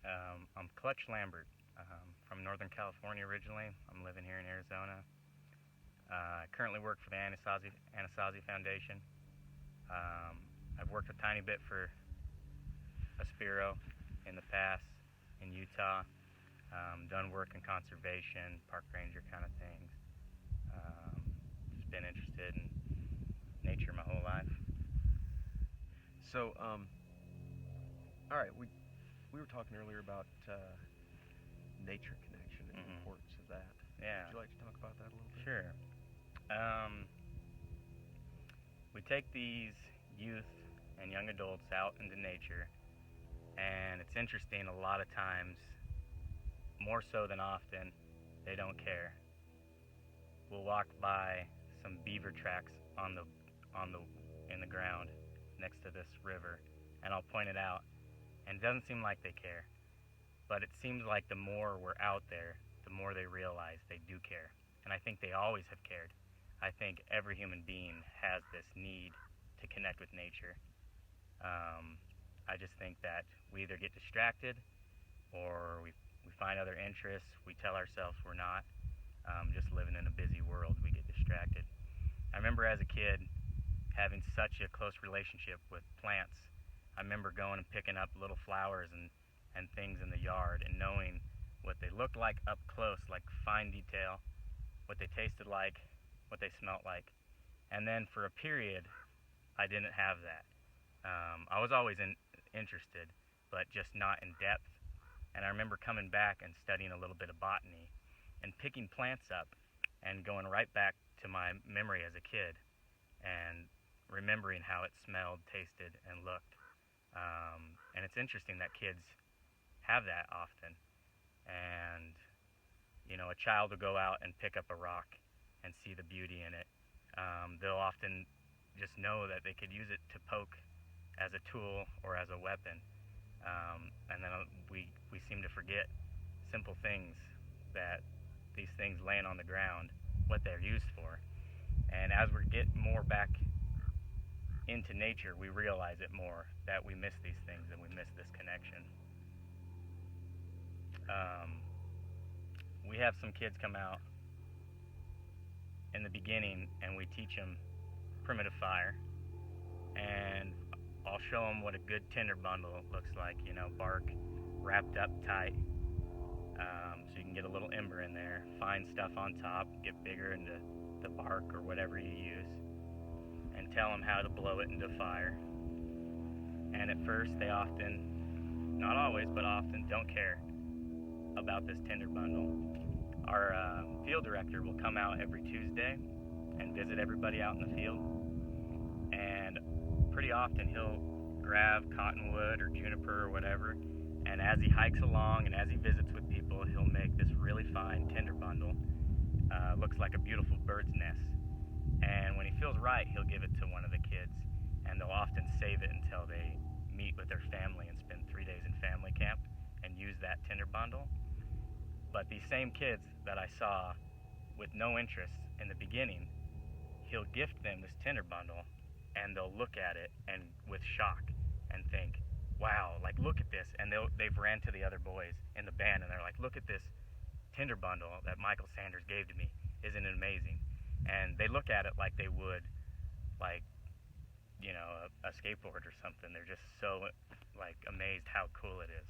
I'm Clutch Lambert, from Northern California originally. I'm living here in Arizona. I currently work for the Anasazi Foundation. I've worked a tiny bit for Aspiro in the past in Utah. Done work in conservation, park ranger kind of things. Just been interested in nature my whole life. So, all right, we were talking earlier about nature connection and the importance of that. Yeah. Would you like to talk about that a little bit? Sure. We take these youth and young adults out into nature, and it's interesting, a lot of times, more so than often, they don't care. We'll walk by some beaver tracks in the ground next to this river, and I'll point it out, and it doesn't seem like they care. But it seems like the more we're out there, the more they realize they do care. And I think they always have cared. I think every human being has this need to connect with nature. I just think that we either get distracted or we find other interests. We tell ourselves we're not. Just living in a busy world, we get distracted. I remember as a kid having such a close relationship with plants. I remember going and picking up little flowers and things in the yard and knowing what they looked like up close, like fine detail, what they tasted like, what they smelt like. And then for a period, I didn't have that. I was always interested, but just not in depth. And I remember coming back and studying a little bit of botany and picking plants up and going right back to my memory as a kid and remembering how it smelled, tasted, and looked. And it's interesting that kids have that often. And, a child will go out and pick up a rock and see the beauty in it. They'll often just know that they could use it to poke as a tool or as a weapon. And then we seem to forget simple things, that these things laying on the ground, what they're used for. And as we get more back into nature, we realize it more, that we miss these things and we miss this connection. We have some kids come out in the beginning and we teach them primitive fire, and I'll show them what a good tinder bundle looks like, bark wrapped up tight, so you can get a little ember in there, fine stuff on top, get bigger into the bark or whatever you use, and tell them how to blow it into fire. And at first they often, not always, but often, don't care about this tinder bundle. Our field director will come out every Tuesday and visit everybody out in the field, and pretty often he'll grab cottonwood or juniper or whatever, and as he hikes along and as he visits with people, he'll make this really fine tinder bundle. Looks like a beautiful bird's nest. And when he feels right, he'll give it to one of the kids, and they'll often save it until they meet with their family and spend 3 days in family camp and use that tinder bundle. But these same kids that I saw with no interest in the beginning, he'll gift them this tinder bundle, and they'll look at it and with shock and think, wow, like look at this. And they've ran to the other boys in the band and they're like, look at this tinder bundle that Michael Sanders gave to me. Isn't it amazing? And they look at it like they would, like, a skateboard or something. They're just so, amazed how cool it is.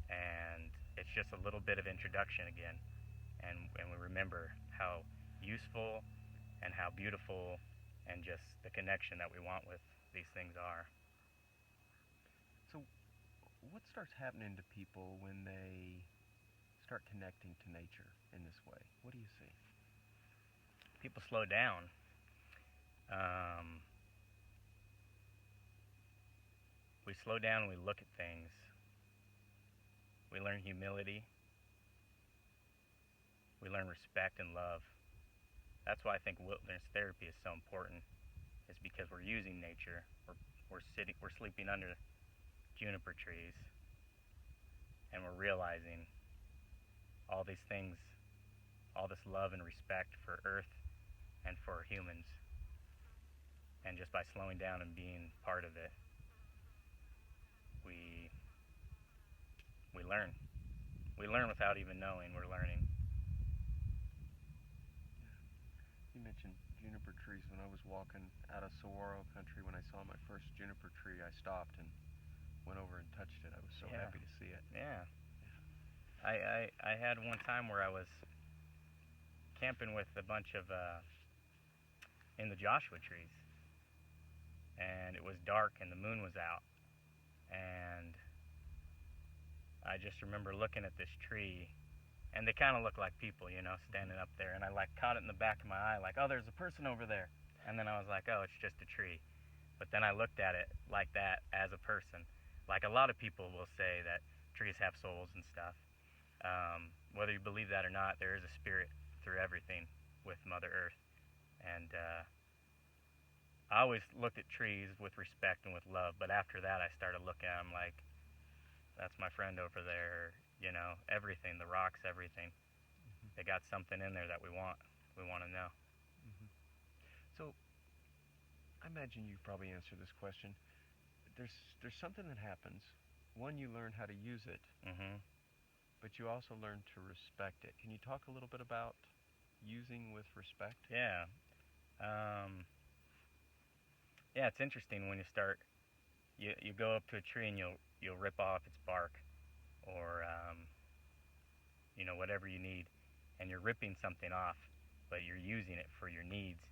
And it's just a little bit of introduction again. And we remember how useful and how beautiful and just the connection that we want with these things are. So, what starts happening to people when they start connecting to nature in this way? What do you see? People slow down. We slow down and we look at things. We learn humility. We learn respect and love. That's why I think wilderness therapy is so important. Is because we're using nature. We're sleeping under juniper trees, and we're realizing all these things, all this love and respect for Earth and for humans. And just by slowing down and being part of it, we learn. We learn without even knowing we're learning. You mentioned juniper trees. When I was walking out of saguaro country, when I saw my first juniper tree, I stopped and went over and touched it. I was so happy to see it. Yeah. I had one time where I was camping with a bunch of in the Joshua trees, and it was dark and the moon was out, and I just remember looking at this tree, and they kind of look like people, you know, standing up there, and I like caught it in the back of my eye, like, oh, there's a person over there, and then I was like, oh, it's just a tree. But then I looked at it like that as a person. Like a lot of people will say that trees have souls and stuff. Whether you believe that or not, there is a spirit through everything with Mother Earth. And I always looked at trees with respect and with love, but after that I started looking at them like, that's my friend over there, you know, everything, the rocks, everything. Mm-hmm. They got something in there that we want to know. Mm-hmm. So, I imagine you probably answered this question. There's something that happens. One, you learn how to use it, mm-hmm. but you also learn to respect it. Can you talk a little bit about using with respect? Yeah. Yeah, it's interesting when you start. You go up to a tree and you'll rip off its bark, or you know, whatever you need, and you're ripping something off, but you're using it for your needs.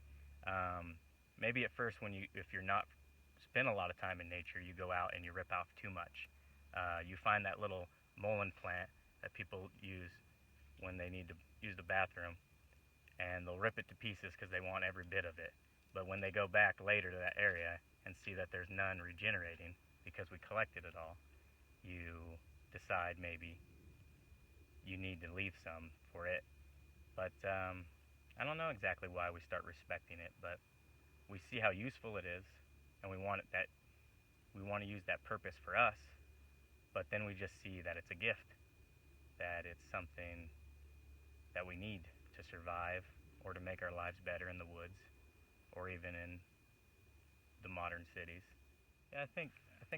Maybe at first, if you're not spend a lot of time in nature, you go out and you rip off too much. You find that little Molen plant that people use when they need to use the bathroom, and they'll rip it to pieces because they want every bit of it. But when they go back later to that area and see that there's none regenerating because we collected it all, you decide maybe you need to leave some for it. But I don't know exactly why we start respecting it, but we see how useful it is, and we want to use that purpose for us. But then we just see that it's a gift, that it's something that we need to survive or to make our lives better in the woods or even in the modern cities. Yeah, I think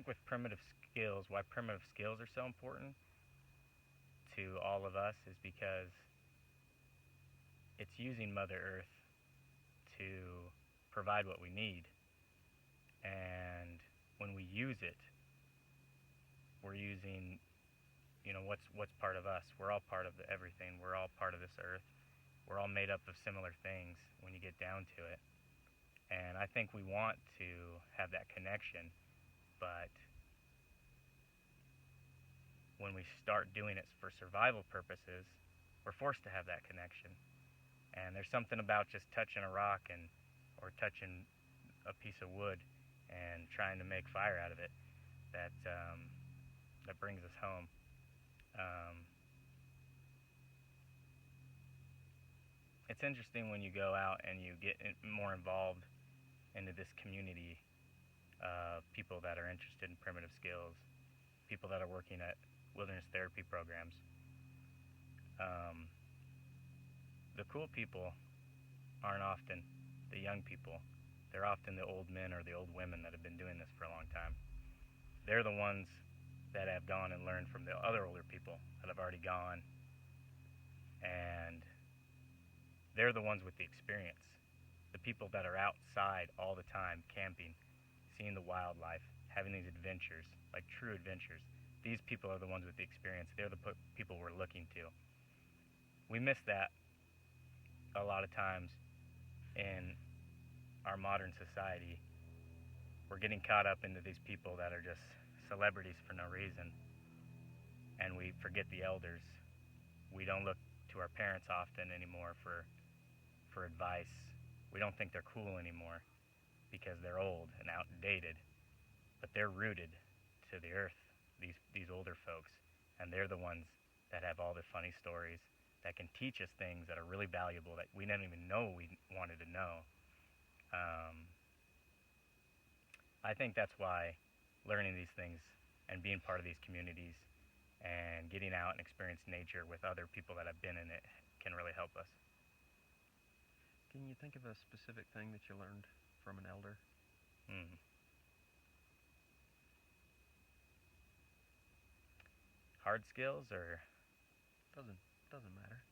with primitive skills, why primitive skills are so important to all of us is because it's using Mother Earth to provide what we need. And when we use it, we're using, you know, what's part of us. We're all part of everything. We're all part of this earth. We're all made up of similar things when you get down to it. And I think we want to have that connection, but when we start doing it for survival purposes, we're forced to have that connection. And there's something about just touching a rock or touching a piece of wood and trying to make fire out of it that brings us home. It's interesting when you go out and you get more involved into this community of people that are interested in primitive skills, people that are working at wilderness therapy programs. The cool people aren't often the young people. They're often the old men or the old women that have been doing this for a long time. They're the ones that have gone and learned from the other older people that have already gone, and they're the ones with the experience. The people that are outside all the time, camping, seeing the wildlife, having these adventures, like true adventures. These people are the ones with the experience. They're the people we're looking to. We miss that a lot of times in our modern society. We're getting caught up into these people that are just celebrities for no reason, and we forget the elders. We don't look to our parents often anymore for advice. We don't think they're cool anymore because they're old and outdated, but they're rooted to the earth, these older folks, and they're the ones that have all the funny stories that can teach us things that are really valuable that we didn't even know we wanted to know. I think that's why learning these things and being part of these communities and getting out and experiencing nature with other people that have been in it can really help us. Can you think of a specific thing that you learned from an elder? hard skills or? Doesn't matter.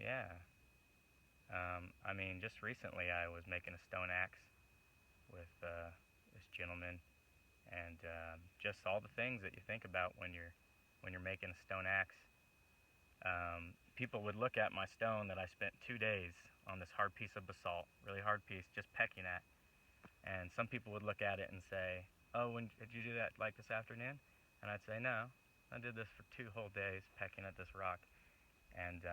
Yeah. I mean, just recently I was making a stone axe with this gentleman, and just all the things that you think about when you're making a stone axe. People would look at my stone that I spent 2 days on this hard piece of basalt, really hard piece, just pecking at, and some people would look at it and say, "Oh, when did you do that? Like this afternoon?" And I'd say, "No, I did this for 2 whole days pecking at this rock." And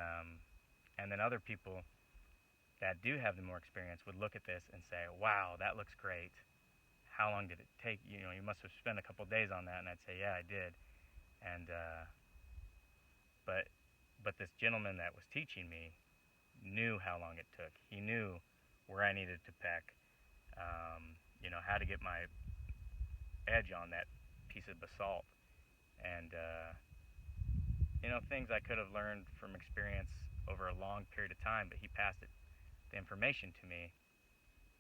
then other people that do have the more experience would look at this and say, "Wow, that looks great. How long did it take? You must have spent a couple days on that." And I'd say, "Yeah, I did." And but this gentleman that was teaching me knew how long it took. He knew where I needed to peck, how to get my edge on that piece of basalt, and things I could have learned from experience over a long period of time. But he passed the information to me,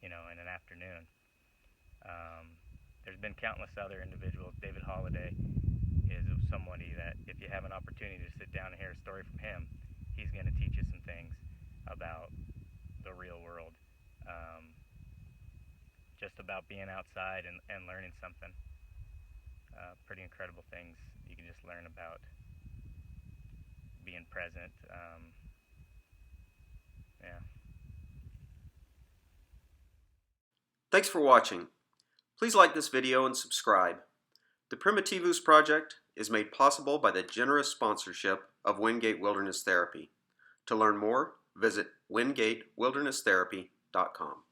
in an afternoon. There's been countless other individuals. David Holliday is somebody that if you have an opportunity to sit down and hear a story from him, he's going to teach you some things about the real world, just about being outside and learning something. Pretty incredible things you can just learn about being present. Yeah. Thanks for watching. Please like this video and subscribe. The Primitivus project is made possible by the generous sponsorship of Wingate Wilderness Therapy. To learn more, visit wingatewilderness.therapy.com.